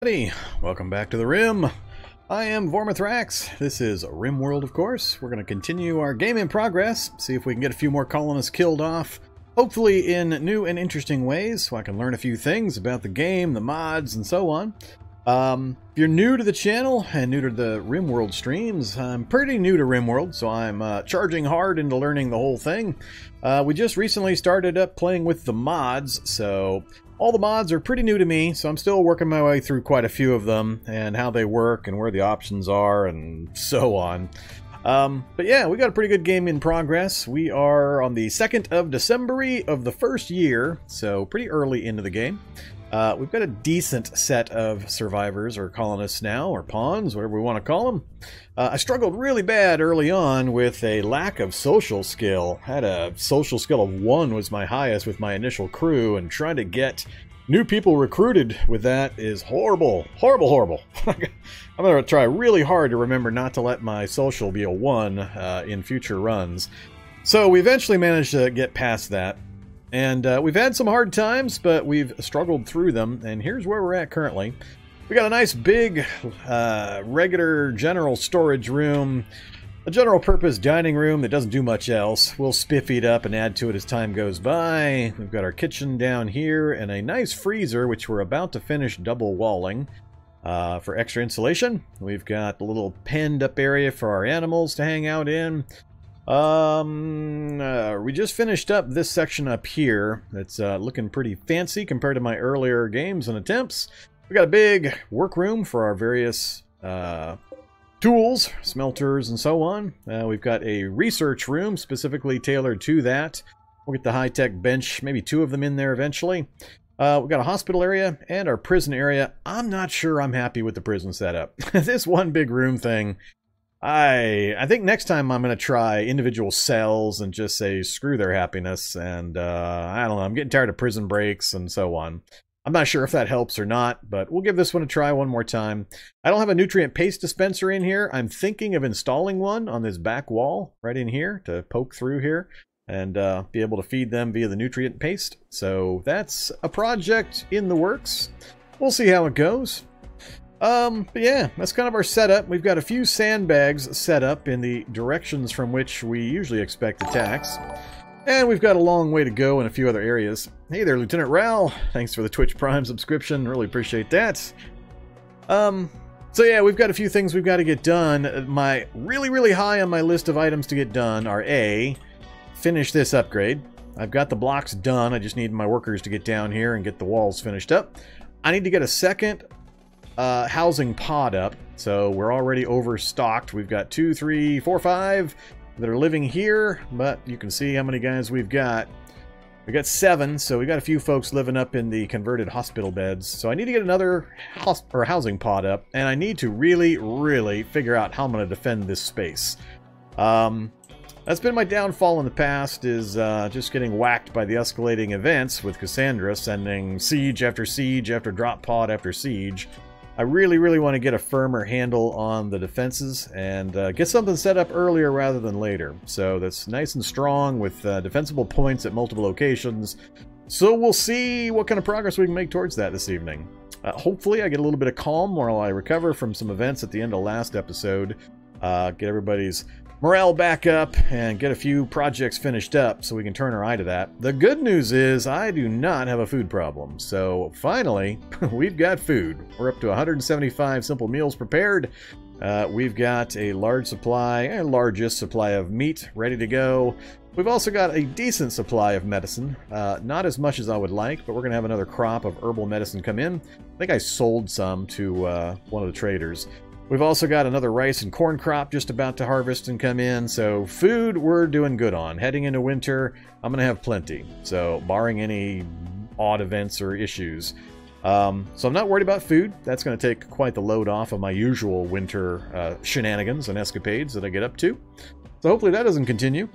Hey, welcome back to the Rim. I am Vormithrax. This is Rimworld, of course. We're going to continue our game in progress, see if we can get a few more colonists killed off, hopefully in new and interesting ways, so I can learn a few things about the game, the mods, and so on. If you're new to the channel and new to the Rimworld streams, I'm pretty new to Rimworld, so I'm charging hard into learning the whole thing. We just recently started up playing with the mods, so all the mods are pretty new to me, so I'm still working my way through quite a few of them and how they work and where the options are and so on. But yeah, we got a pretty good game in progress. We are on the 2nd of December of the first year, so pretty early into the game. We've got a decent set of survivors or colonists now, or pawns, whatever we want to call them. I struggled really bad early on with a lack of social skill. I had a social skill of 1 was my highest with my initial crew, and trying to get new people recruited with that is horrible. Horrible, horrible. I'm going to try really hard to remember not to let my social be a 1 in future runs. So we eventually managed to get past that. And we've had some hard times, but we've struggled through them, and here's where we're at currently. We got a nice big regular general storage room, a general purpose dining room that doesn't do much else. We'll spiffy it up and add to it as time goes by. We've got our kitchen down here and a nice freezer, which we're about to finish double walling for extra insulation. We've got a little penned up area for our animals to hang out in. We just finished up this section up here. It's looking pretty fancy compared to my earlier games and attempts. We got a big workroom for our various tools, smelters, and so on. We've got a research room specifically tailored to that. We'll get the high-tech bench, maybe 2 of them in there eventually. We've got a hospital area and our prison area. I'm not sure I'm happy with the prison setup. This one big room thing, I think next time I'm going to try individual cells and just say screw their happiness, and I don't know, I'm getting tired of prison breaks and so on. I'm not sure if that helps or not, but we'll give this one a try one more time. I don't have a nutrient paste dispenser in here. I'm thinking of installing one on this back wall right in here to poke through here and be able to feed them via the nutrient paste. So that's a project in the works. We'll see how it goes. But yeah, that's kind of our setup. We've got a few sandbags set up in the directions from which we usually expect attacks. And we've got a long way to go in a few other areas. Hey there, Lieutenant Ral. Thanks for the Twitch Prime subscription. Really appreciate that. So yeah, we've got a few things we've got to get done. My really high on my list of items to get done are A, finish this upgrade. I've got the blocks done. I just need my workers to get down here and get the walls finished up. I need to get a second housing pod up, so we're already overstocked. We've got 2, 3, 4, 5 that are living here, but you can see how many guys we've got. We got 7, so we got a few folks living up in the converted hospital beds. So I need to get another housing pod up, and I need to really figure out how I'm going to defend this space. That's been my downfall in the past, is just getting whacked by the escalating events with Cassandra sending siege after siege after drop pod after siege. I really want to get a firmer handle on the defenses and get something set up earlier rather than later. So that's nice and strong with defensible points at multiple locations. So we'll see what kind of progress we can make towards that this evening. Hopefully I get a little bit of calm while I recover from some events at the end of last episode. Get everybody's morale back up and get a few projects finished up so we can turn our eye to that. The good news is I do not have a food problem. So finally, we've got food. We're up to 175 simple meals prepared. We've got a largest supply of meat ready to go. We've also got a decent supply of medicine. Not as much as I would like, but we're going to have another crop of herbal medicine come in. I think I sold some to one of the traders. We've also got another rice and corn crop just about to harvest and come in, so food we're doing good on. Heading into winter, I'm going to have plenty, so barring any odd events or issues. So I'm not worried about food. That's going to take quite the load off of my usual winter shenanigans and escapades that I get up to. So hopefully that doesn't continue.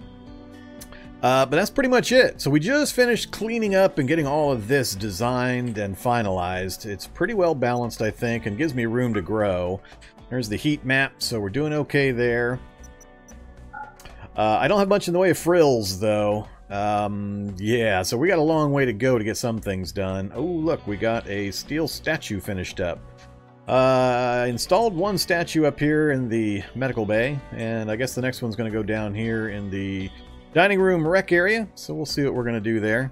But that's pretty much it. So we just finished cleaning up and getting all of this designed and finalized. It's pretty well balanced, I think, and gives me room to grow. There's the heat map, so we're doing okay there. I don't have much in the way of frills, though. Yeah, so we got a long way to go to get some things done. Oh, look, we got a steel statue finished up. I installed one statue up here in the medical bay, and I guess the next one's going to go down here in the dining room rec area, so we'll see what we're going to do there.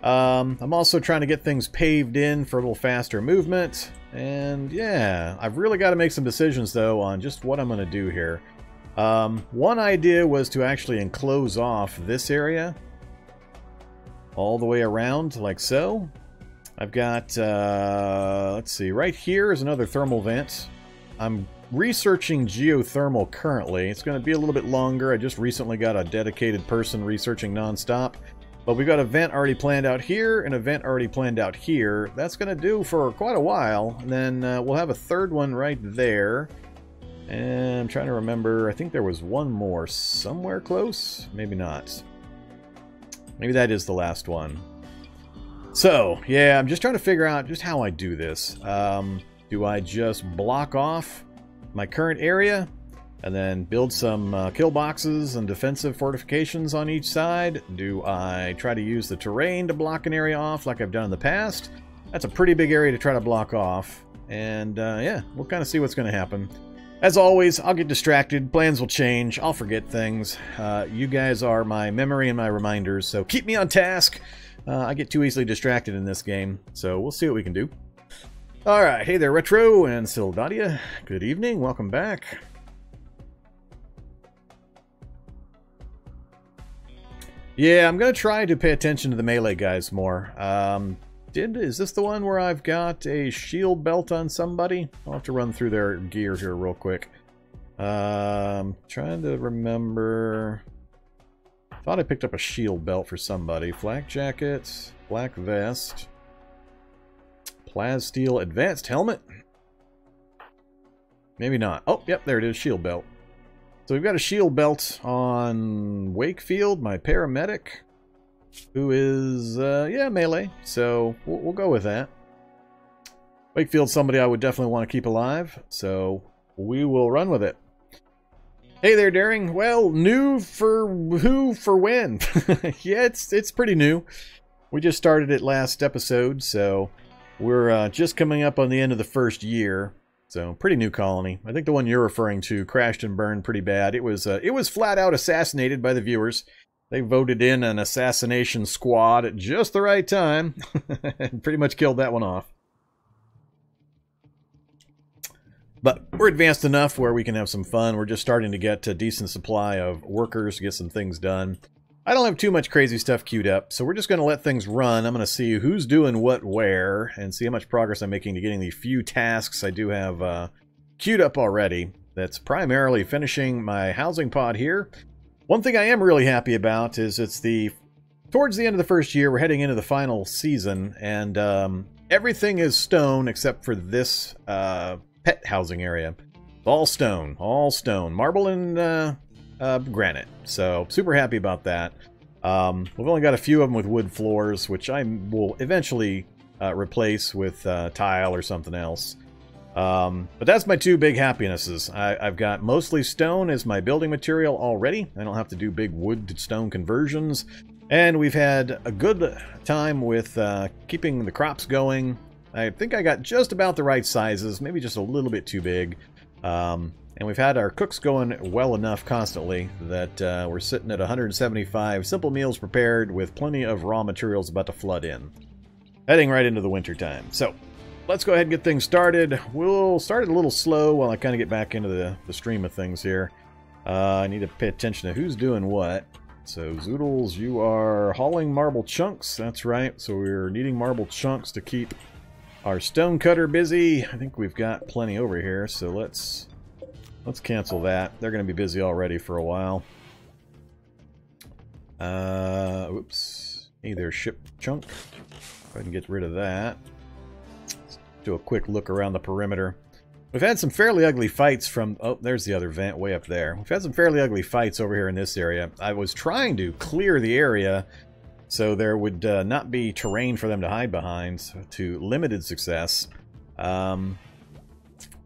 I'm also trying to get things paved in for a little faster movement, and yeah, I've really got to make some decisions though on just what I'm going to do here. One idea was to actually enclose off this area all the way around, like so. I've got, let's see, right here is another thermal vent. I'm researching geothermal currently. It's going to be a little bit longer. I just recently got a dedicated person researching nonstop. But we've got a vent already planned out here and a vent already planned out here. That's going to do for quite a while. And then we'll have a third one right there. And I'm trying to remember, I think there was one more somewhere close. Maybe not. Maybe that is the last one. So, yeah, I'm just trying to figure out just how I do this. Do I just block off my current area and then build some kill boxes and defensive fortifications on each side? Do I try to use the terrain to block an area off like I've done in the past? That's a pretty big area to try to block off. And, yeah, we'll kind of see what's going to happen. As always, I'll get distracted, plans will change, I'll forget things. You guys are my memory and my reminders, so keep me on task. I get too easily distracted in this game, so we'll see what we can do. Alright, hey there Retro and Sildadia. Good evening, welcome back. Yeah, I'm going to try to pay attention to the melee guys more. Is this the one where I've got a shield belt on somebody? I'll have to run through their gear here real quick. Trying to remember... Thought I picked up a shield belt for somebody. Flak jacket, black vest, plasteel advanced helmet. Maybe not. Oh, yep, there it is, shield belt. So we've got a shield belt on Wakefield, my paramedic, who is, yeah, melee. So we'll go with that. Wakefield's somebody I would definitely want to keep alive, so we will run with it. Hey there, Daring. Well, new for who, for when? Yeah, it's pretty new. We just started it last episode, so we're just coming up on the end of the first year. So, pretty new colony. I think the one you're referring to crashed and burned pretty bad. It was flat out assassinated by the viewers. They voted in an assassination squad at just the right time and pretty much killed that one off. But we're advanced enough where we can have some fun. We're just starting to get a decent supply of workers to get some things done. I don't have too much crazy stuff queued up, so we're just going to let things run. I'm going to see who's doing what where and see how much progress I'm making to getting the few tasks I do have queued up already. That's primarily finishing my housing pod here. One thing I am really happy about is it's towards the end of the first year, we're heading into the final season, and everything is stone except for this pet housing area. All stone, marble and granite. So super happy about that. We've only got a few of them with wood floors, which I will eventually replace with tile or something else. But that's my two big happinesses. I've got mostly stone as my building material already. I don't have to do big wood to stone conversions. And we've had a good time with keeping the crops going. I think I got just about the right sizes, maybe just a little bit too big. And we've had our cooks going well enough constantly that we're sitting at 175 simple meals prepared with plenty of raw materials about to flood in. Heading right into the winter time. So, let's go ahead and get things started. We'll start it a little slow while I kind of get back into the stream of things here. I need to pay attention to who's doing what. So, Zoodles, you are hauling marble chunks. That's right. So, we're needing marble chunks to keep our stonecutter busy. I think we've got plenty over here, so let's cancel that. They're going to be busy already for a while. Oops. Hey there, ship chunk. Go ahead and get rid of that. Let's do a quick look around the perimeter. We've had some fairly ugly fights from... Oh, there's the other vent way up there. We've had some fairly ugly fights over here in this area. I was trying to clear the area so there would not be terrain for them to hide behind, so to limited success. I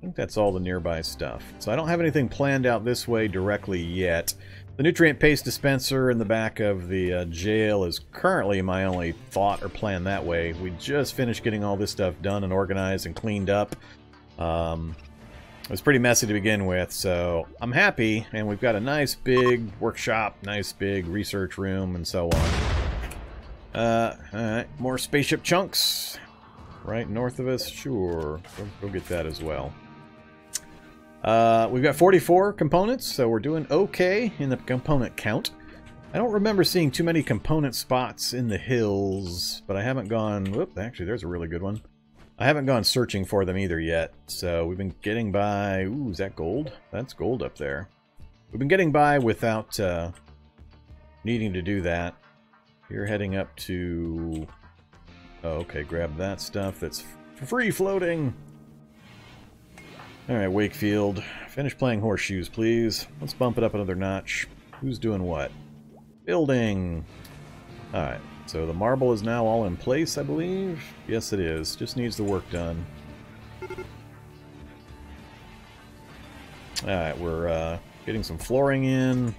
think that's all the nearby stuff. So I don't have anything planned out this way directly yet. The nutrient paste dispenser in the back of the jail is currently my only thought or plan that way. We just finished getting all this stuff done and organized and cleaned up. It was pretty messy to begin with, so I'm happy, and we've got a nice big workshop, nice big research room, and so on. Alright, more spaceship chunks. Right north of us? Sure. Go get that as well. We've got 44 components, so we're doing okay in the component count. I don't remember seeing too many component spots in the hills, but I haven't gone... Whoop, actually, there's a really good one. I haven't gone searching for them either yet, so we've been getting by... Ooh, is that gold? That's gold up there. We've been getting by without needing to do that. You're heading up to... Oh, okay, grab that stuff that's free floating. Alright, Wakefield. Finish playing horseshoes, please. Let's bump it up another notch. Who's doing what? Building! Alright, so the marble is now all in place, I believe? Yes, it is. Just needs the work done. Alright, we're getting some flooring in.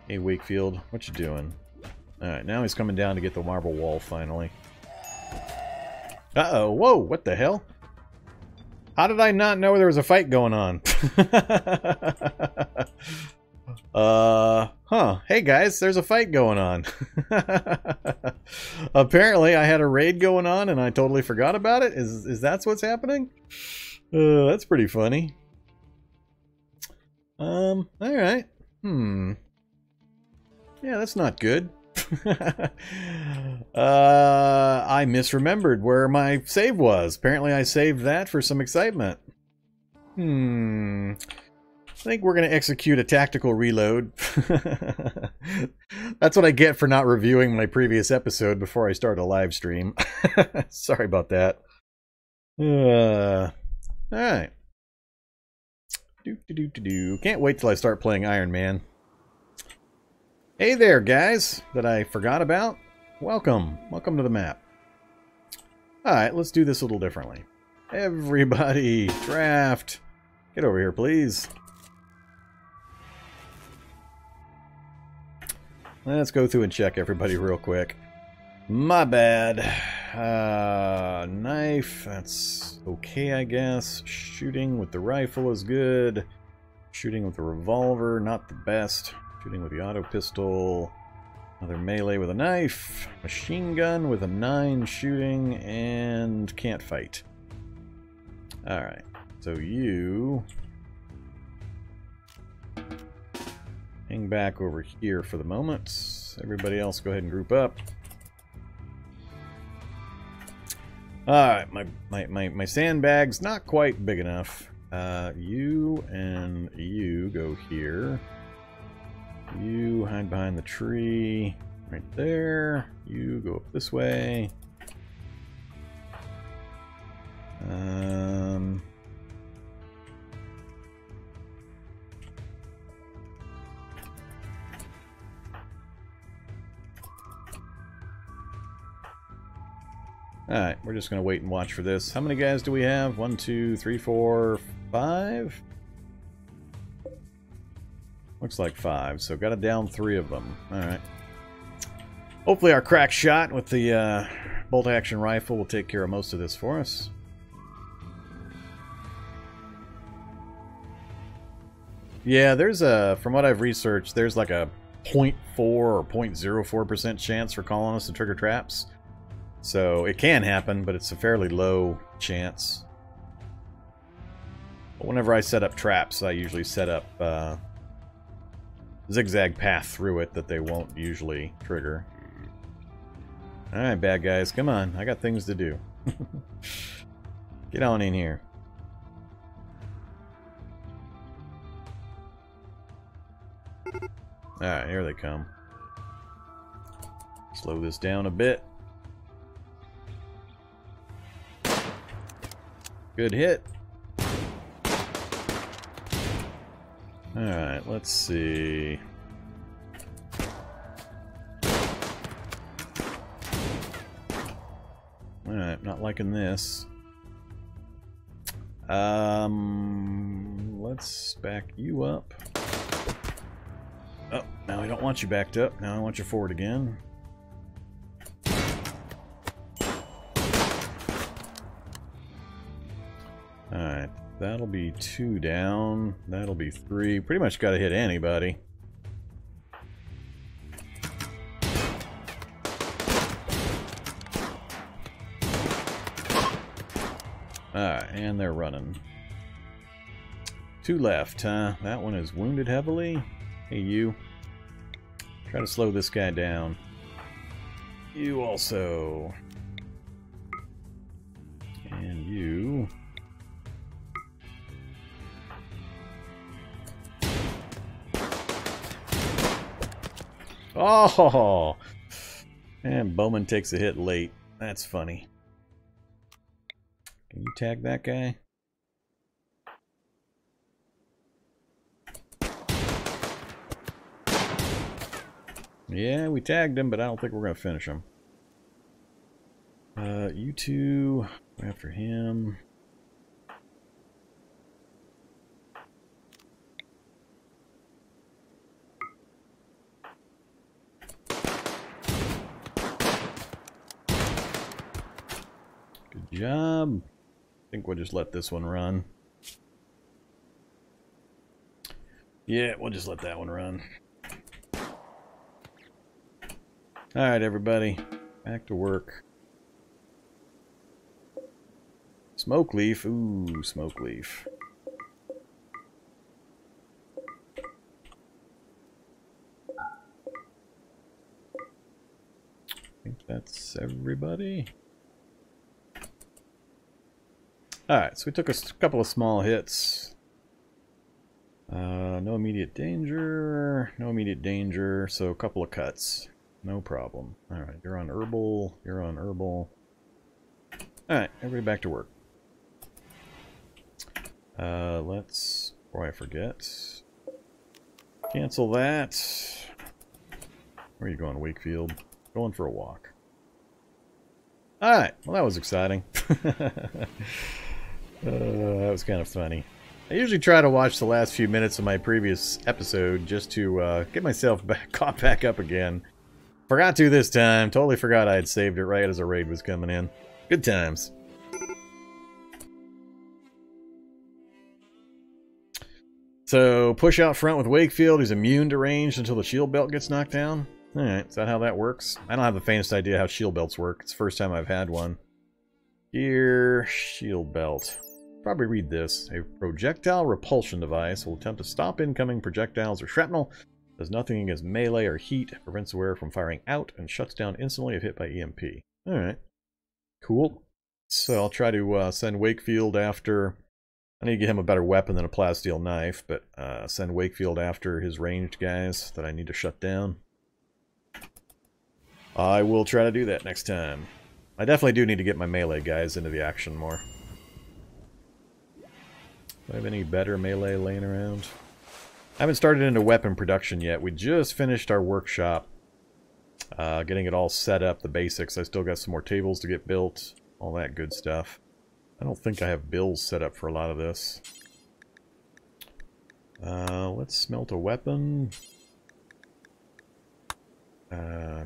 Hey, Wakefield, what you doing? Alright, now he's coming down to get the marble wall, finally. Uh-oh, whoa, what the hell? How did I not know there was a fight going on? Hey guys, there's a fight going on. Apparently I had a raid going on and I totally forgot about it? Is that what's happening? That's pretty funny. Alright. Yeah, that's not good. I misremembered where my save was. Apparently I saved that for some excitement. I think we're going to execute a tactical reload. That's what I get for not reviewing my previous episode before I start a live stream. Sorry about that. Alright. Can't wait till I start playing Iron Man. Hey there, guys, that I forgot about. Welcome. Welcome to the map. Alright, let's do this a little differently. Everybody, draft. Get over here, please. Let's go through and check everybody real quick. My bad. Knife, that's okay, I guess. Shooting with the rifle is good. Shooting with the revolver, not the best. Shooting with the auto pistol. Another melee with a knife. Machine gun with a 9 shooting, and can't fight. Alright, so you... hang back over here for the moment. Everybody else go ahead and group up. Alright, my sandbag's not quite big enough. You and you go here. You hide behind the tree right there. You go up this way. Alright, we're just going to wait and watch for this. How many guys do we have? 1, 2, 3, 4, 5? Looks like 5, so got to down 3 of them. Alright. Hopefully our crack shot with the bolt-action rifle will take care of most of this for us. Yeah, there's a, from what I've researched, there's like a 0.4 or 0.04% chance for colonists to trigger traps. So it can happen, but it's a fairly low chance. But whenever I set up traps, I usually set up zigzag path through it that they won't usually trigger. Alright, bad guys, come on. I got things to do. Get on in here. Alright, here they come. Slow this down a bit. Good hit. Alright, let's see. Alright, not liking this. Let's back you up. Oh, now I don't want you backed up. Now I want you forward again. Alright, that'll be 2 down. That'll be 3. Pretty much got to hit anybody. Alright, and they're running. 2 left, huh? That one is wounded heavily. Hey, you. Try to slow this guy down. You also. And you. Oh! And Bowman takes a hit late. That's funny. Can you tag that guy? Yeah, we tagged him, but I don't think we're going to finish him. You two, after him. Good job. I think we'll just let this one run. Yeah, we'll just let that one run. Alright, everybody. Back to work. Smoke leaf. Ooh, smoke leaf. I think that's everybody. Alright, so we took a couple of small hits. No immediate danger. No immediate danger, so a couple of cuts. No problem. Alright, you're on herbal. You're on herbal. Alright, everybody back to work. Let's, before I forget, cancel that. Where are you going, Wakefield? Going for a walk. Alright, well that was exciting. That was kind of funny. I usually try to watch the last few minutes of my previous episode just to get myself caught back up again. Forgot to this time. Totally forgot I had saved it right as a raid was coming in. Good times. So, push out front with Wakefield. He's immune to ranged until the shield belt gets knocked down. Alright, is that how that works? I don't have the faintest idea how shield belts work. It's the first time I've had one. Here, shield belt. Probably read this. A projectile repulsion device will attempt to stop incoming projectiles or shrapnel. Does nothing against melee or heat. Prevents the wearer from firing out and shuts down instantly if hit by EMP. Alright. Cool. So I'll try to send Wakefield after... I need to get him a better weapon than a plasteel knife, but send Wakefield after his ranged guys that I need to shut down. I will try to do that next time. I definitely do need to get my melee guys into the action more. Do I have any better melee laying around? I haven't started into weapon production yet. We just finished our workshop. Getting it all set up, the basics. I still got some more tables to get built. All that good stuff. I don't think I have bills set up for a lot of this. Let's smelt a weapon.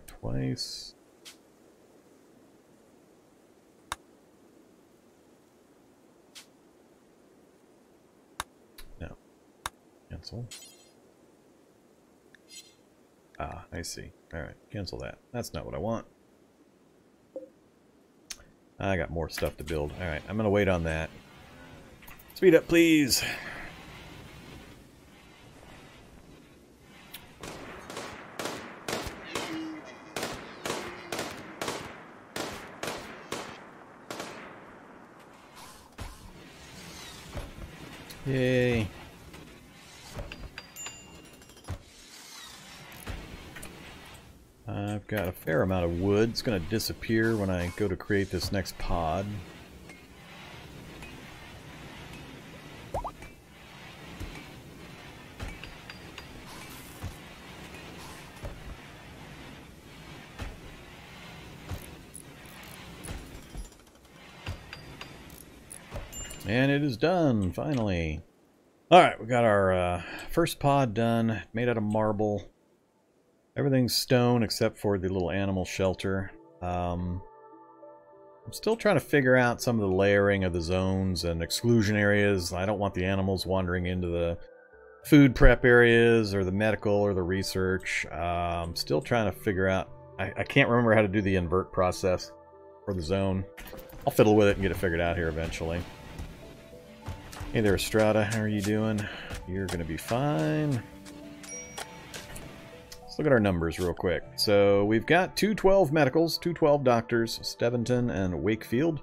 Twice. No. Cancel. Ah, I see. Alright, cancel that. That's not what I want. I got more stuff to build. Alright, I'm going to wait on that. Speed up, please. Yay. I've got a fair amount of wood. It's going to disappear when I go to create this next pod. And it is done, finally. Alright, we got our first pod done, made out of marble. Everything's stone except for the little animal shelter. I'm still trying to figure out some of the layering of the zones and exclusion areas. I don't want the animals wandering into the food prep areas or the medical or the research. I'm still trying to figure out... I can't remember how to do the invert process for the zone. I'll fiddle with it and get it figured out here eventually. Hey there, Estrada. How are you doing? You're going to be fine. Let's look at our numbers real quick. So we've got 212 medicals, 212 doctors, Steventon and Wakefield.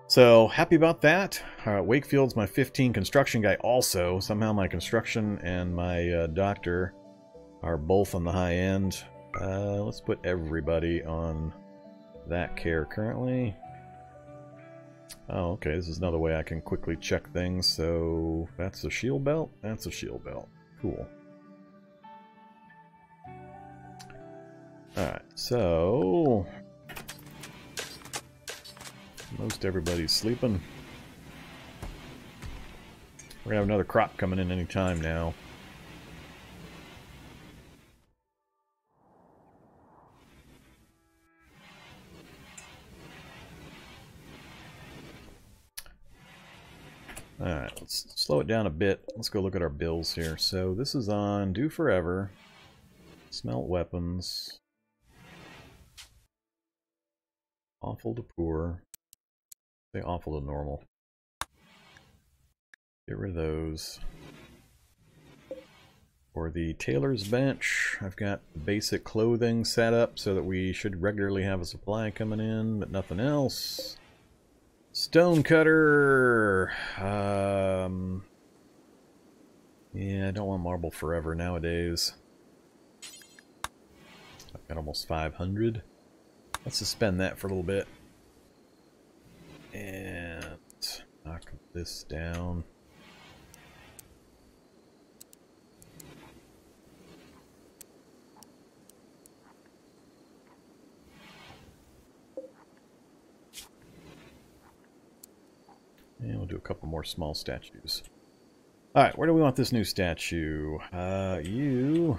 So happy about that. Wakefield's my 15 construction guy also. Somehow my construction and my doctor are both on the high end. Let's put everybody on that care currently. Oh, okay, this is another way I can quickly check things. So that's a shield belt. That's a shield belt. Cool. Alright, so most everybody's sleeping. We're gonna have another crop coming in any time now. Alright, let's slow it down a bit. Let's go look at our bills here. So this is on Do Forever, Smelt Weapons, Awful to Poor, say Awful to Normal. Get rid of those. For the tailor's bench, I've got basic clothing set up so that we should regularly have a supply coming in, but nothing else. Stonecutter! Yeah, I don't want marble forever nowadays. I've got almost 500. Let's suspend that for a little bit. And knock this down. And we'll do a couple more small statues. Alright, where do we want this new statue? You...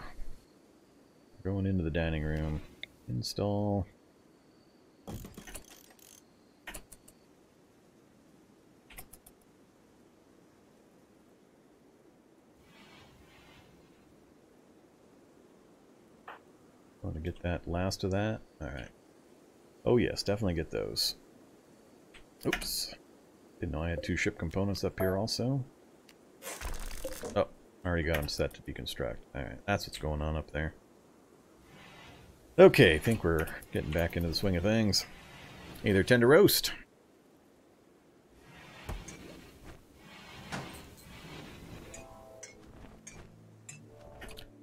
Going into the dining room. Install... Want to get that last of that? Alright. Oh yes, definitely get those. Oops. Didn't know I had 2 ship components up here also. Oh, I already got them set to deconstruct. Alright, that's what's going on up there. Okay, I think we're getting back into the swing of things. Hey there, Tender Roast.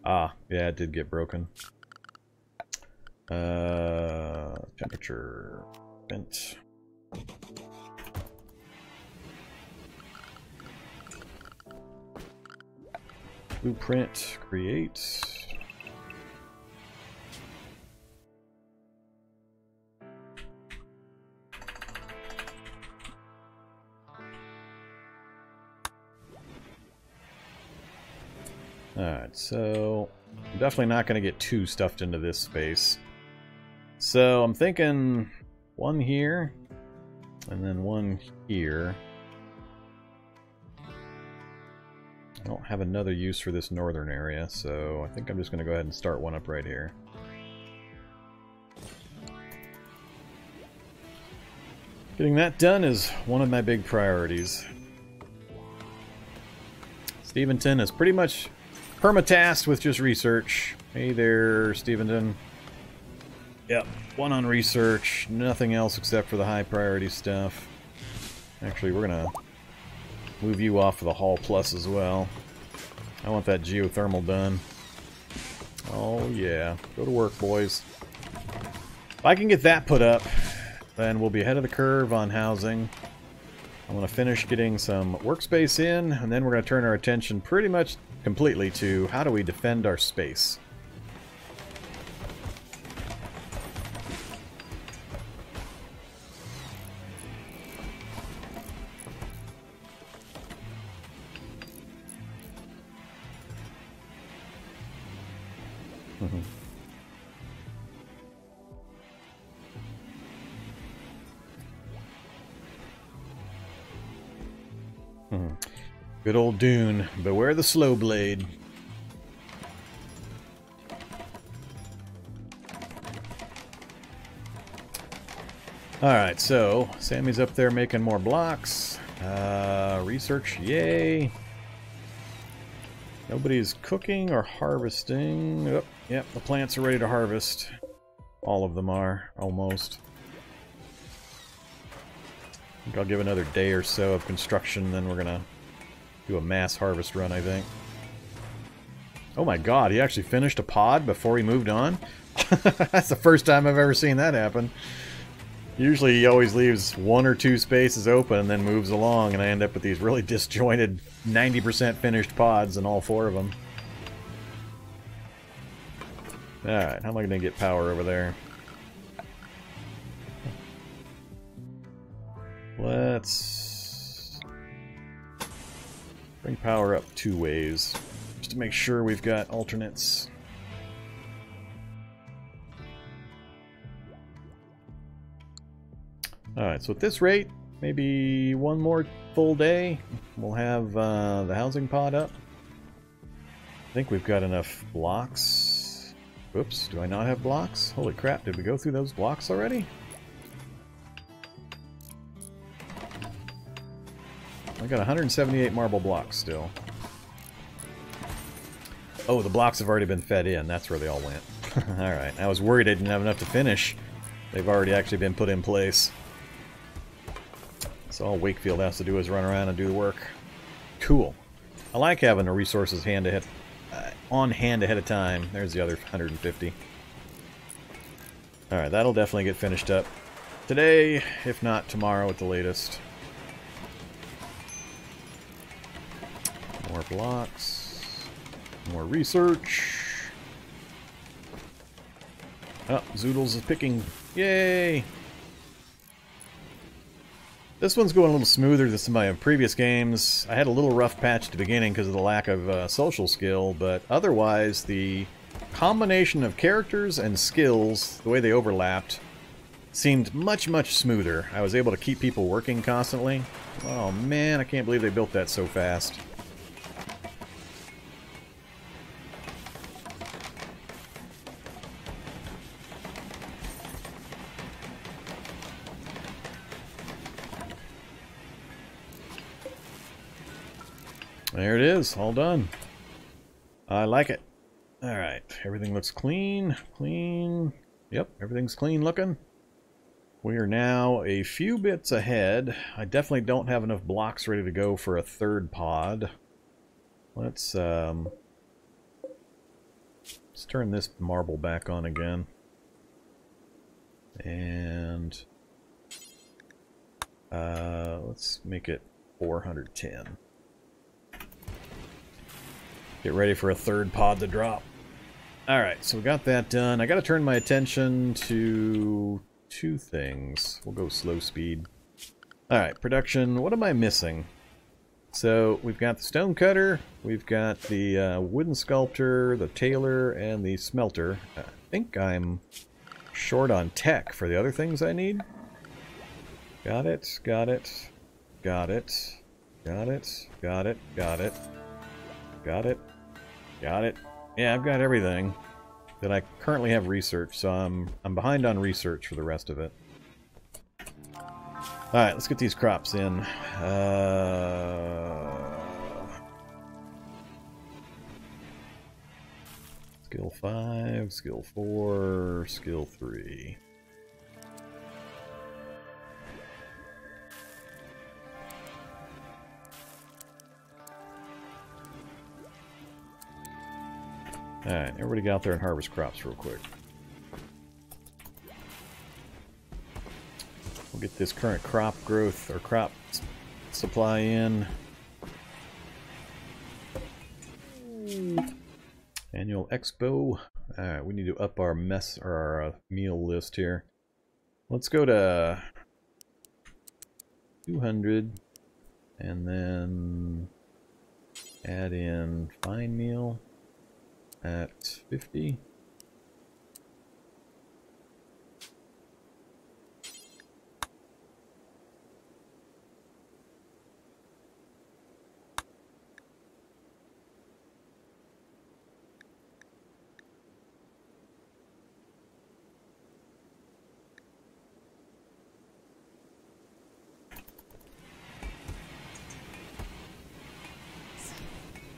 Ah, yeah, it did get broken. Temperature vent. Blueprint, create. Alright, so I'm definitely not going to get too stuffed into this space. So I'm thinking one here, and then one here. I don't have another use for this northern area, so I think I'm just going to go ahead and start one up right here. Getting that done is one of my big priorities. Steventon is pretty much perma-tasked with just research. Hey there, Steventon. Yep, one on research, nothing else except for the high priority stuff. Actually, we're going to move you off of the Hall Plus as well. I want that geothermal done. Oh yeah, go to work, boys. If I can get that put up, then we'll be ahead of the curve on housing. I'm going to finish getting some workspace in, and then we're going to turn our attention pretty much completely to how do we defend our space. Good old Dune. Beware the slow blade. Alright, so Sammy's up there making more blocks. Research, yay. Nobody's cooking or harvesting. Oh, yep, the plants are ready to harvest. All of them are, almost. I think I'll give another day or so of construction, then we're gonna do a mass harvest run, I think. Oh my god, he actually finished a pod before he moved on? That's the first time I've ever seen that happen. Usually he always leaves 1 or 2 spaces open and then moves along, and I end up with these really disjointed 90% finished pods in all 4 of them. Alright, how am I going to get power over there? Let's bring power up 2 ways, just to make sure we've got alternates. Alright, so at this rate, maybe 1 more full day, we'll have the housing pod up. I think we've got enough blocks. Oops, do I not have blocks? Holy crap, did we go through those blocks already? I got 178 marble blocks still. Oh, the blocks have already been fed in, that's where they all went. Alright, I was worried I didn't have enough to finish. They've already actually been put in place. So all Wakefield has to do is run around and do the work. Cool. I like having the resources on hand ahead of time. There's the other 150. Alright, that'll definitely get finished up today, if not tomorrow at the latest. More blocks. More research. Oh, Zoodles is picking. Yay! This one's going a little smoother than some of my previous games. I had a little rough patch at the beginning because of the lack of social skill, but otherwise the combination of characters and skills, the way they overlapped, seemed much, much smoother. I was able to keep people working constantly. Oh man, I can't believe they built that so fast. There it is, all done. I like it. Alright, everything looks clean, clean. Yep, everything's clean looking. We are now a few bits ahead. I definitely don't have enough blocks ready to go for a 3rd pod. Let's turn this marble back on again. And let's make it 410. Get ready for a 3rd pod to drop. Alright, so we got that done. I gotta turn my attention to 2 things. We'll go slow speed. Alright, production. What am I missing? So, we've got the stone cutter, we've got the wooden sculptor, the tailor, and the smelter. I think I'm short on tech for the other things I need. Got it, got it, got it, got it, got it, got it, got it. Got it. Yeah, I've got everything that I currently have research, so I'm behind on research for the rest of it. Alright, let's get these crops in. Skill 5, skill 4, skill 3. Alright, everybody get out there and harvest crops real quick. We'll get this current crop growth or crop supply in. Annual Expo. Alright, we need to up our mess or our meal list here. Let's go to 200 and then add in fine meal at 50.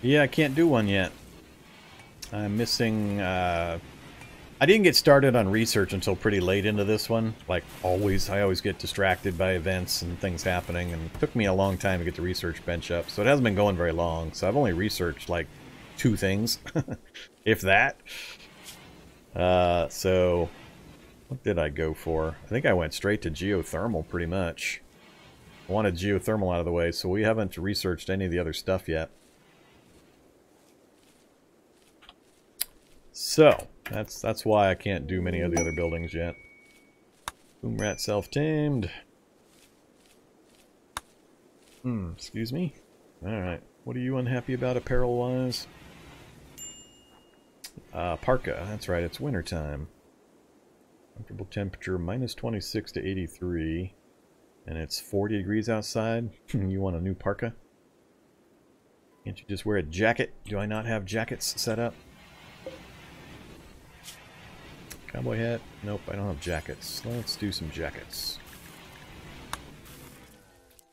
Yeah, I can't do one yet. I'm missing... I didn't get started on research until pretty late into this one. Like, always, I always get distracted by events and things happening, and it took me a long time to get the research bench up, so it hasn't been going very long. So I've only researched, like, 2 things, if that. So, what did I go for? I think I went straight to geothermal, pretty much. I wanted geothermal out of the way, so we haven't researched any of the other stuff yet. So, that's why I can't do many of the other buildings yet. Boom rat self-tamed. Excuse me? Alright. What are you unhappy about apparel-wise? Parka. That's right, it's wintertime. Comfortable temperature, minus 26 to 83. And it's 40 degrees outside. You want a new parka? Can't you just wear a jacket? Do I not have jackets set up? Cowboy hat? Nope, I don't have jackets. Let's do some jackets.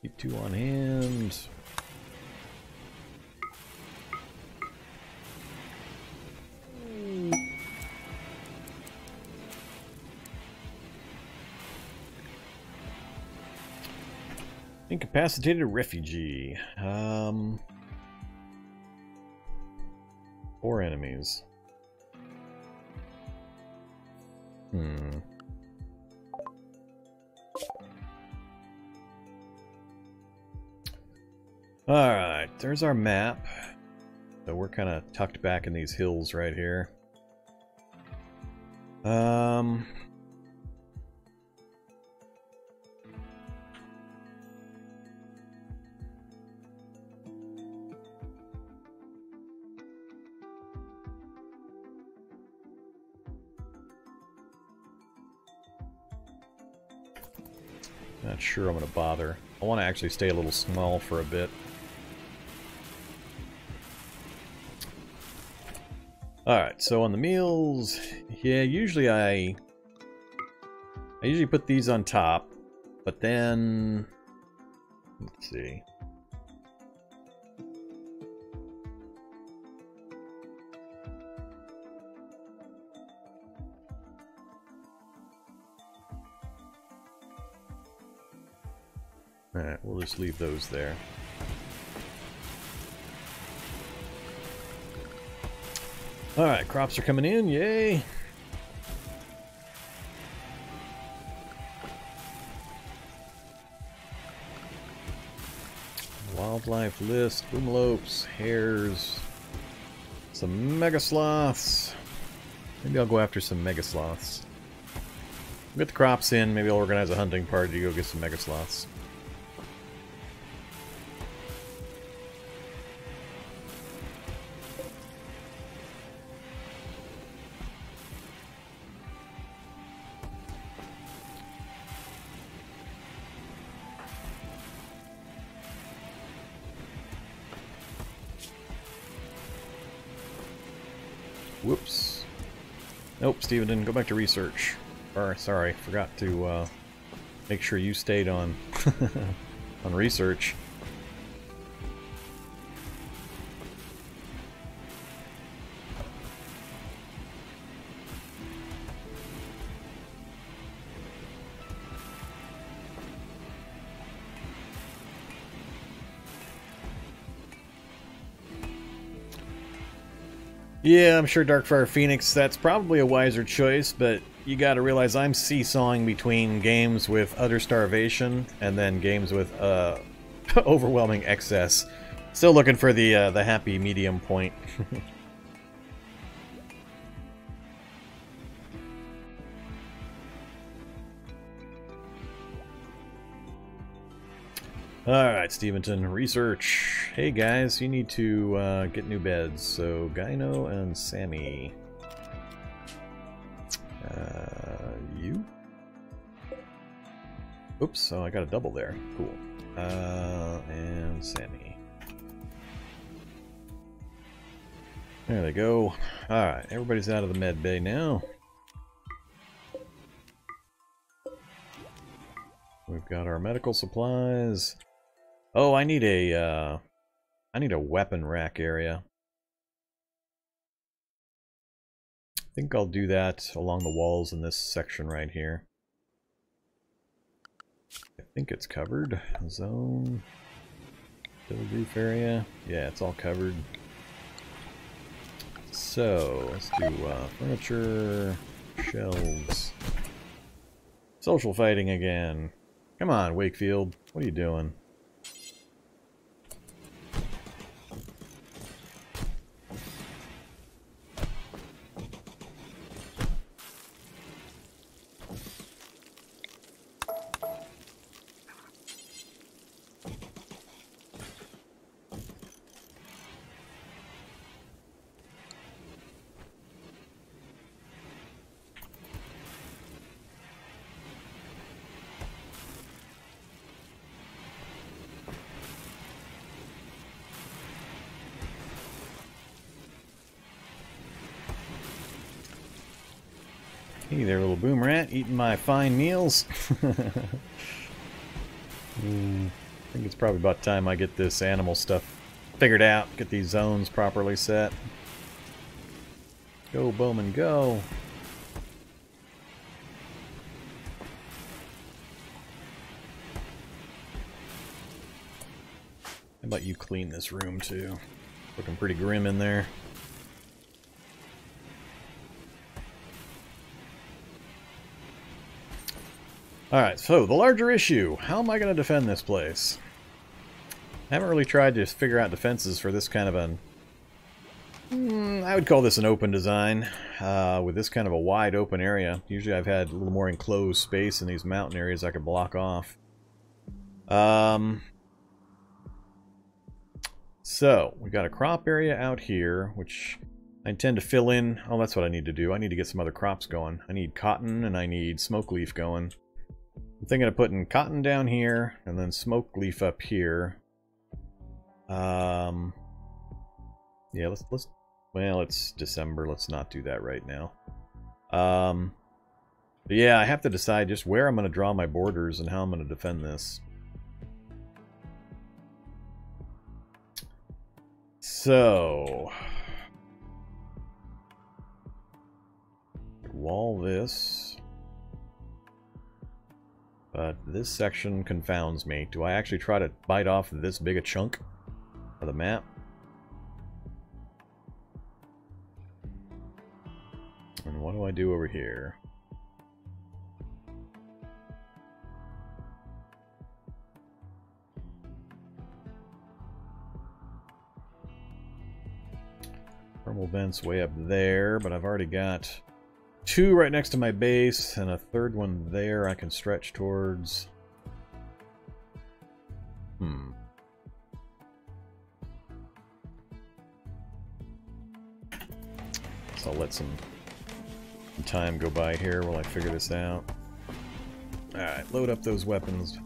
Keep 2 on hand. Incapacitated refugee. 4 enemies. Alright, there's our map. So we're kind of tucked back in these hills right here. Not sure I'm going to bother. I want to actually stay a little small for a bit. Alright, so on the meals, yeah, usually I usually put these on top, but then, let's see. Alright, we'll just leave those there. Alright, crops are coming in, yay! Wildlife list, boomlopes, hares, some megasloths. Maybe I'll go after some megasloths. Get the crops in, maybe I'll organize a hunting party to go get some megasloths. Whoops. Nope, Steven didn't go back to research. Or, sorry, forgot to make sure you stayed on on research. Yeah, I'm sure Darkfire Phoenix, that's probably a wiser choice, but you gotta realize I'm seesawing between games with utter starvation and then games with overwhelming excess. Still looking for the happy medium point. Alright, Steventon, research. Hey guys, you need to get new beds. So, Gyno and Sammy. You? Oops, oh, I got a double there. Cool. And Sammy. There they go. Alright, everybody's out of the med bay now. We've got our medical supplies. Oh, I need a I need a weapon rack area. I think I'll do that along the walls in this section right here. I think it's covered. Zone. Build roof area. Yeah, it's all covered. So, let's do furniture, shelves. Social fighting again. Come on, Wakefield. What are you doing? Hey there, little boom rat, eating my fine meals. I think it's probably about time I get this animal stuff figured out, get these zones properly set. Go, Bowman, go! How about you clean this room too? Looking pretty grim in there. Alright, so the larger issue. How am I going to defend this place? I haven't really tried to figure out defenses for this kind of an... I would call this an open design, with this kind of a wide open area. Usually I've had a little more enclosed space in these mountain areas I could block off. So, we got a crop area out here, which I intend to fill in. Oh, that's what I need to do. I need to get some other crops going. I need cotton and I need smoke leaf going. I'm thinking of putting cotton down here and then smoke leaf up here. Yeah, well, it's December. Let's not do that right now. But yeah, I have to decide just where I'm going to draw my borders and how I'm going to defend this. So, wall this. But this section confounds me. Do I actually try to bite off this big a chunk of the map? And what do I do over here? Thermal vents way up there, but I've already got 2 right next to my base, and a 3rd one there I can stretch towards. So I'll let some time go by here while I figure this out. Alright, load up those weapons.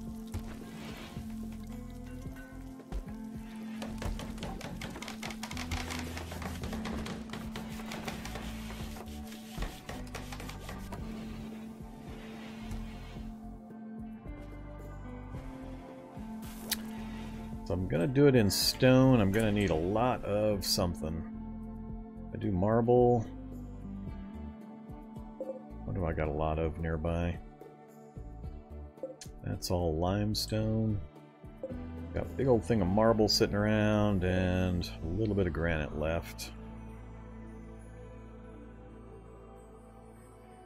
So I'm gonna do it in stone. I'm gonna need a lot of something. I do marble. What do I got a lot of nearby? That's all limestone. Got a big old thing of marble sitting around and a little bit of granite left.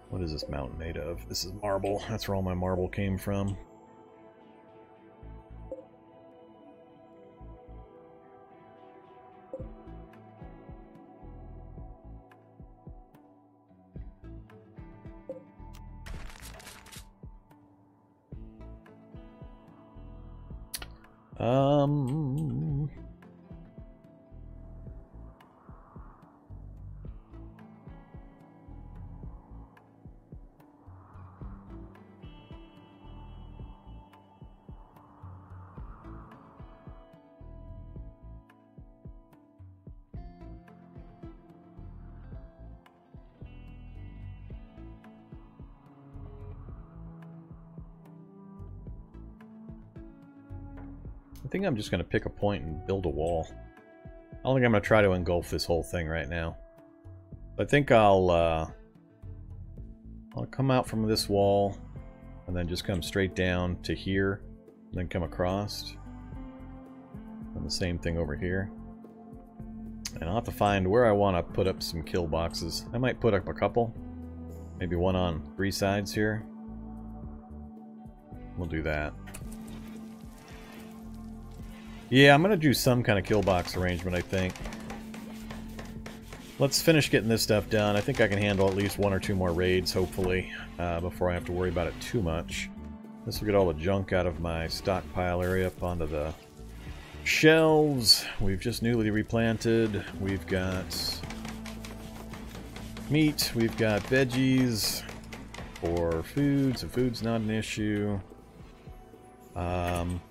What is this mountain made of? This is marble. That's where all my marble came from. I think I'm just going to pick a point and build a wall. don't think I'm going to try to engulf this whole thing right now. I think I'll come out from this wall and then just come straight down to here and then come across. And the same thing over here. And I'll have to find where I want to put up some kill boxes. I might put up a couple. Maybe one on 3 sides here. We'll do that. Yeah, I'm going to do some kind of kill box arrangement, I think. Let's finish getting this stuff done. I think I can handle at least 1 or 2 more raids, hopefully, before I have to worry about it too much. This will get all the junk out of my stockpile area up onto the shelves. We've just newly replanted. We've got meat. We've got veggies for food, so food's not an issue.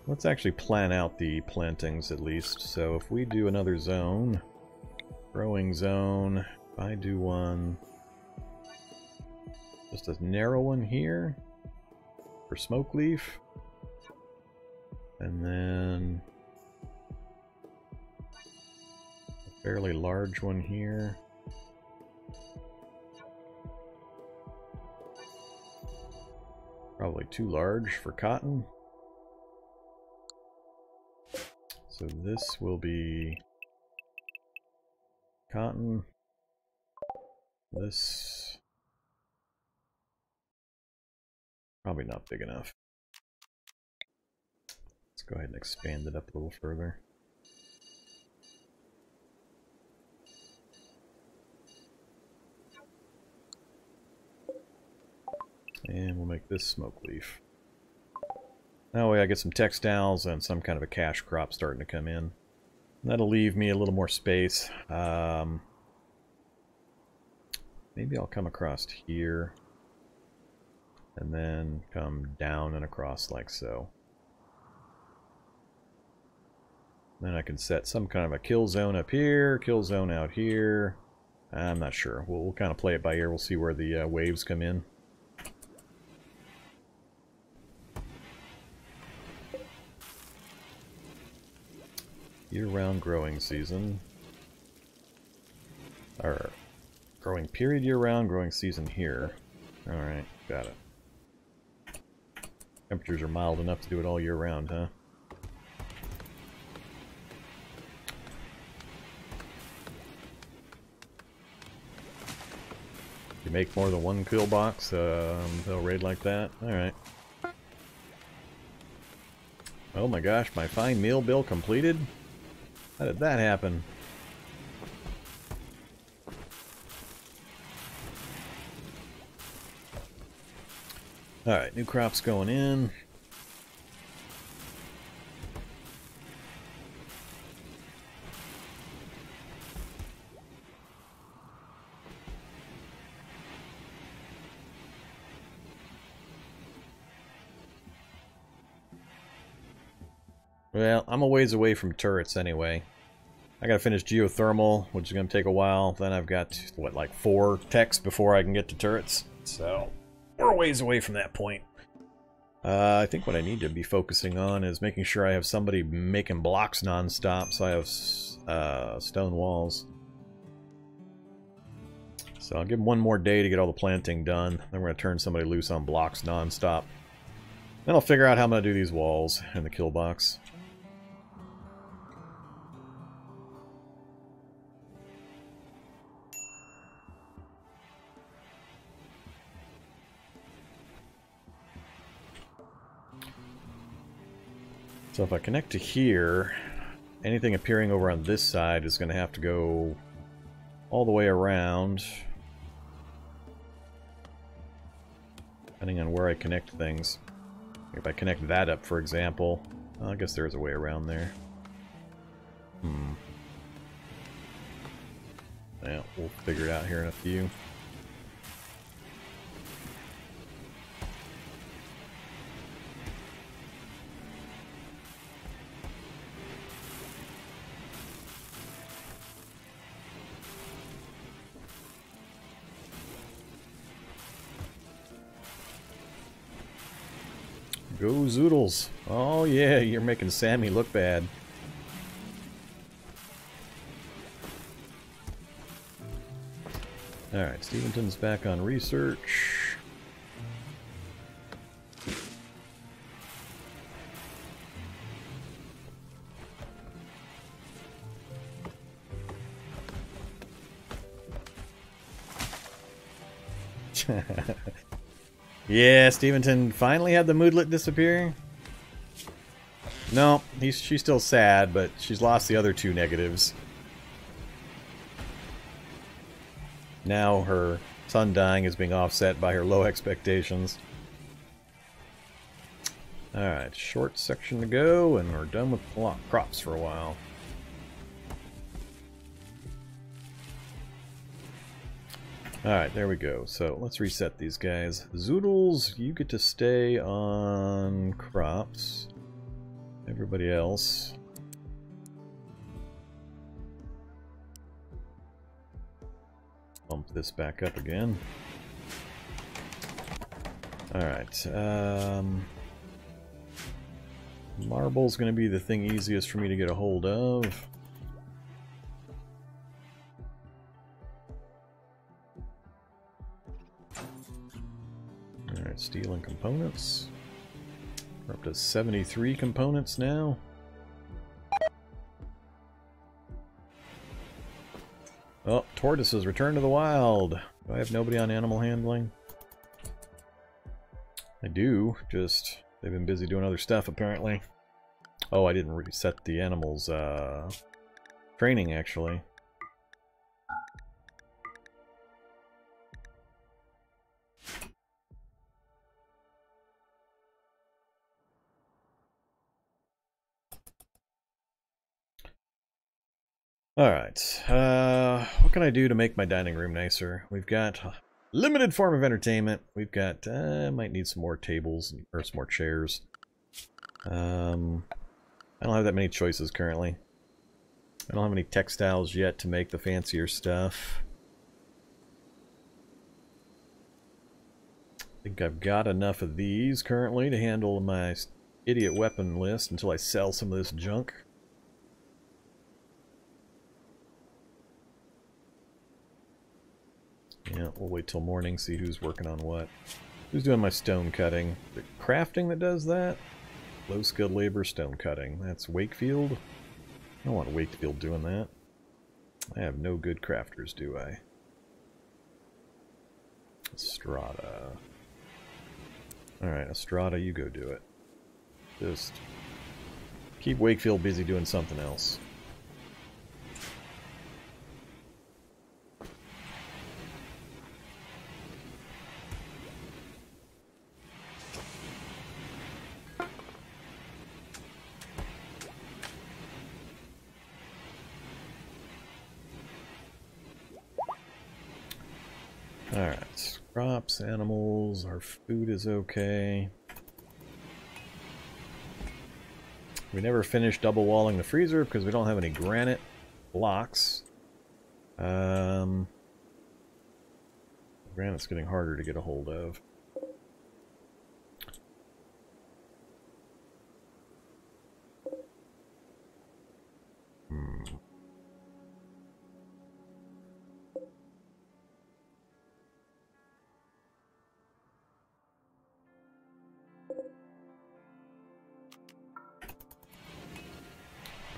Let's actually plan out the plantings at least. So if we do another zone, growing zone, if I do one, just a narrow one here for smoke leaf, and then a fairly large one here. Probably too large for cotton. So this will be cotton. This probably not big enough. Let's go ahead and expand it up a little further. And we'll make this smoke leaf. That way I get some textiles and some kind of a cash crop starting to come in. That'll leave me a little more space. Maybe I'll come across here and then come down and across like so. Then I can set some kind of a kill zone up here, kill zone out here. I'm not sure. We'll kind of play it by ear. We'll see where the waves come in. Year-round growing season. Or growing period year-round, growing season here. Alright, got it. Temperatures are mild enough to do it all year-round, huh? You make more than 1 kill box, they'll raid like that. Alright. Oh my gosh, my fine meal bill completed? How did that happen? Alright, new crops going in. Well, I'm a ways away from turrets anyway. I gotta finish geothermal, which is gonna take a while. Then I've got, what, like 4 techs before I can get to turrets. So, we're a ways away from that point. I think what I need to be focusing on is making sure I have somebody making blocks non-stop, so I have stone walls. So I'll give them 1 more day to get all the planting done. Then we're gonna turn somebody loose on blocks non-stop. Then I'll figure out how I'm gonna do these walls and the kill box. So if I connect to here, anything appearing over on this side is going to have to go all the way around, depending on where I connect things. If I connect that up, for example, well, I guess there is a way around there. Yeah, we'll figure it out here in a few. Go Zoodles. Oh yeah, you're making Sammy look bad. Alright, Steventon's back on research. Yeah, Steventon finally had the moodlet disappear. No, she's still sad, but she's lost the other two negatives. Now her son dying is being offset by her low expectations. Alright, short section to go, and we're done with crops for a while. Alright, there we go. So let's reset these guys. Zoodles, you get to stay on crops. Everybody else. Bump this back up again. Alright. Marble's going to be the thing easiest for me to get a hold of. Alright, steel and components. We're up to 73 components now. Oh, tortoises return to the wild. Do I have nobody on animal handling? I do, just they've been busy doing other stuff apparently. Oh, I didn't reset the animals' training actually. Alright, what can I do to make my dining room nicer? We've got a limited form of entertainment. We've got, might need some more tables, or some more chairs. I don't have that many choices currently. I don't have any textiles yet to make the fancier stuff. I think I've got enough of these currently to handle my idiot weapon list until I sell some of this junk. Yeah, we'll wait till morning, see who's working on what. Who's doing my stone cutting? The crafting that does that? Low skilled labor, stone cutting. That's Wakefield? I don't want Wakefield doing that. I have no good crafters, do I? Estrada. Alright, Estrada, you go do it. Just keep Wakefield busy doing something else. Alright, crops, animals, our food is okay. We never finished double walling the freezer because we don't have any granite blocks. Granite's getting harder to get a hold of.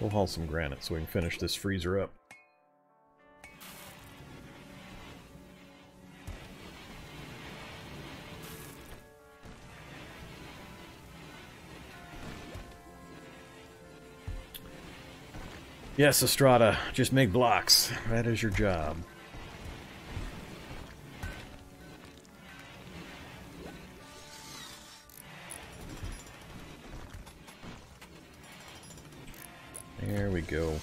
We'll haul some granite so we can finish this freezer up. Yes, Estrada, just make blocks. That is your job. There we go.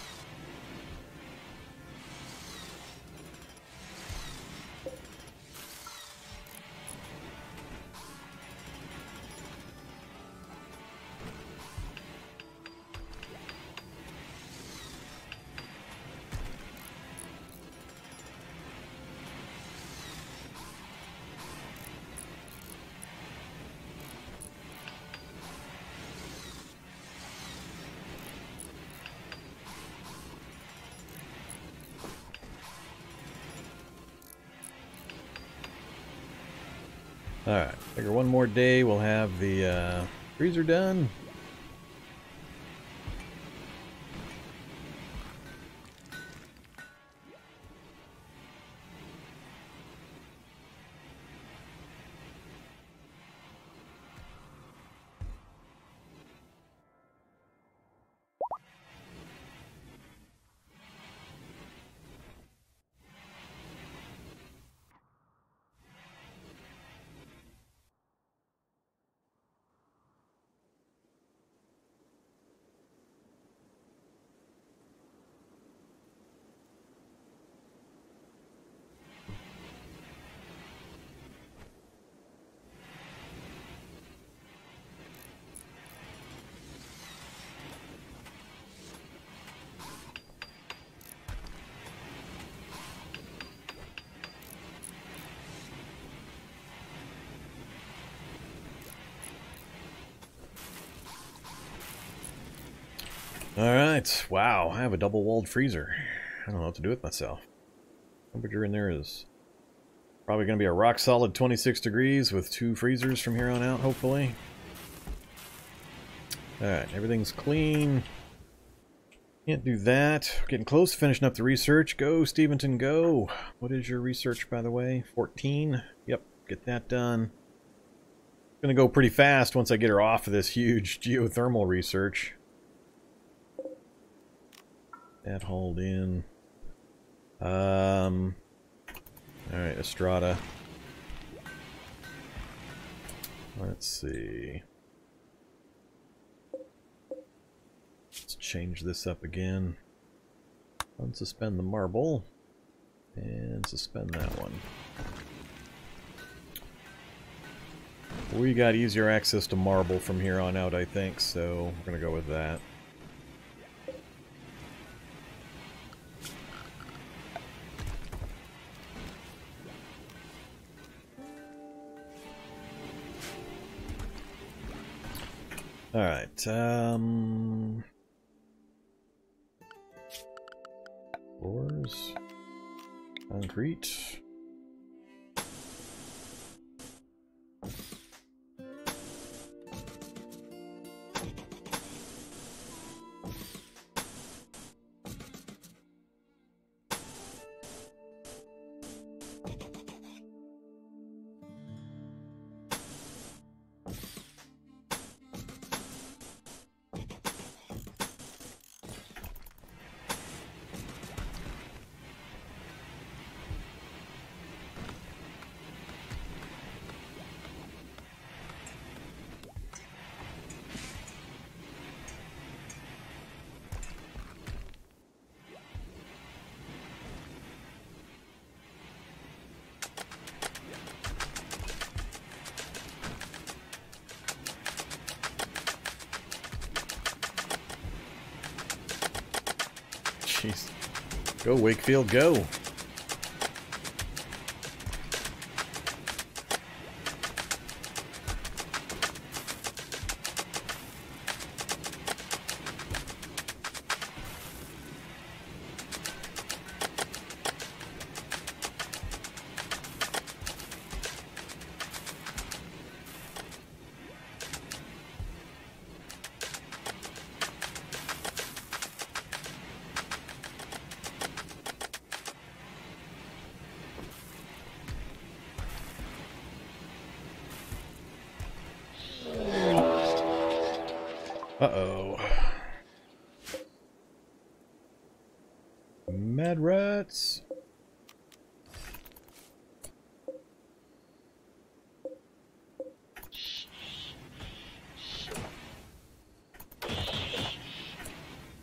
Alright, figure one more day we'll have the freezer done. Alright, wow, I have a double-walled freezer. I don't know what to do with myself. Temperature in there is probably going to be a rock-solid 26 degrees with 2 freezers from here on out, hopefully. Alright, everything's clean. Can't do that. Getting close to finishing up the research. Go, Stevenson, go! What is your research, by the way? 14? Yep, get that done. Gonna go pretty fast once I get her off of this huge geothermal research. That hauled in. Alright, Estrada. Let's see. Let's change this up again. Unsuspend the marble. And suspend that one. We got easier access to marble from here on out, I think, so we're gonna go with that. Alright, floors, concrete. Jeez. Go, Wakefield, go! Uh-oh. Mad rats.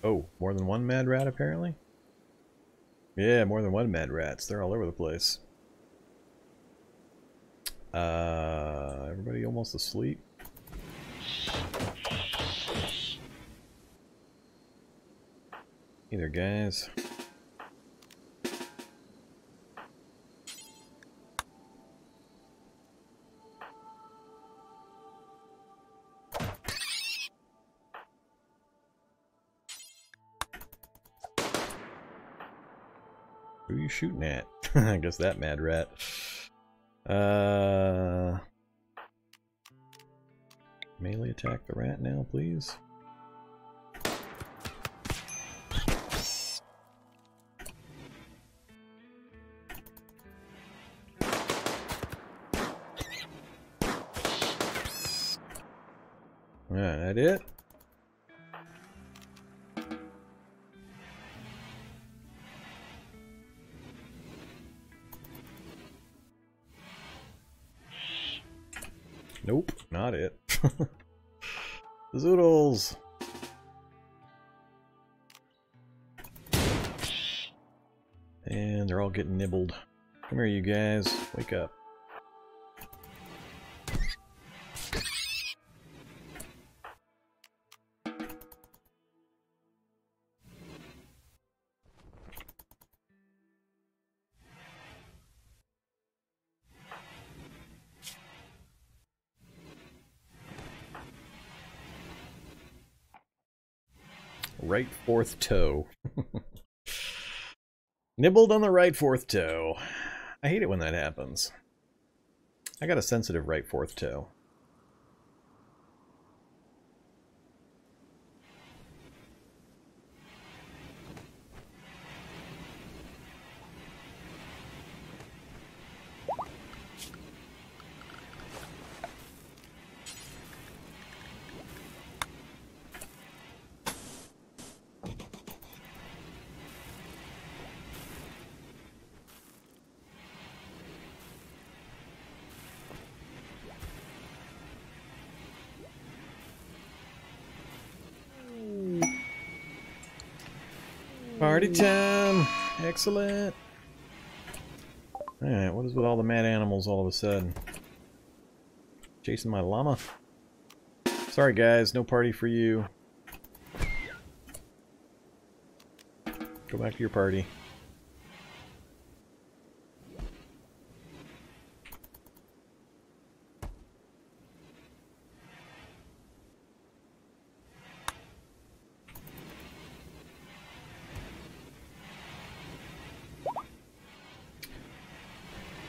Oh, more than one mad rat apparently? Yeah, more than one mad rats. They're all over the place. Everybody almost asleep? Hey there, guys. Who are you shooting at? I guess that mad rat. Melee attack the rat now, please. Alright, that it? Nope, not it. Zoodles! And they're all getting nibbled. Come here, you guys. Wake up. Right fourth toe. Nibbled on the right fourth toe. I hate it when that happens. I got a sensitive right fourth toe. Party time! Excellent! Alright, what is with all the mad animals all of a sudden? Chasing my llama? Sorry guys, no party for you. Go back to your party.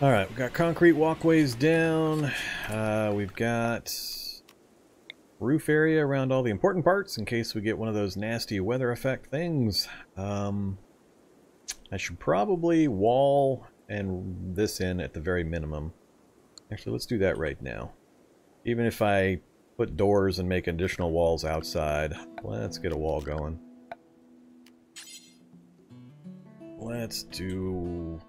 Alright, we've got concrete walkways down. We've got roof area around all the important parts in case we get one of those nasty weather effect things. I should probably wall and this in at the very minimum. Actually, let's do that right now. Even if I put doors and make additional walls outside, let's get a wall going. Let's do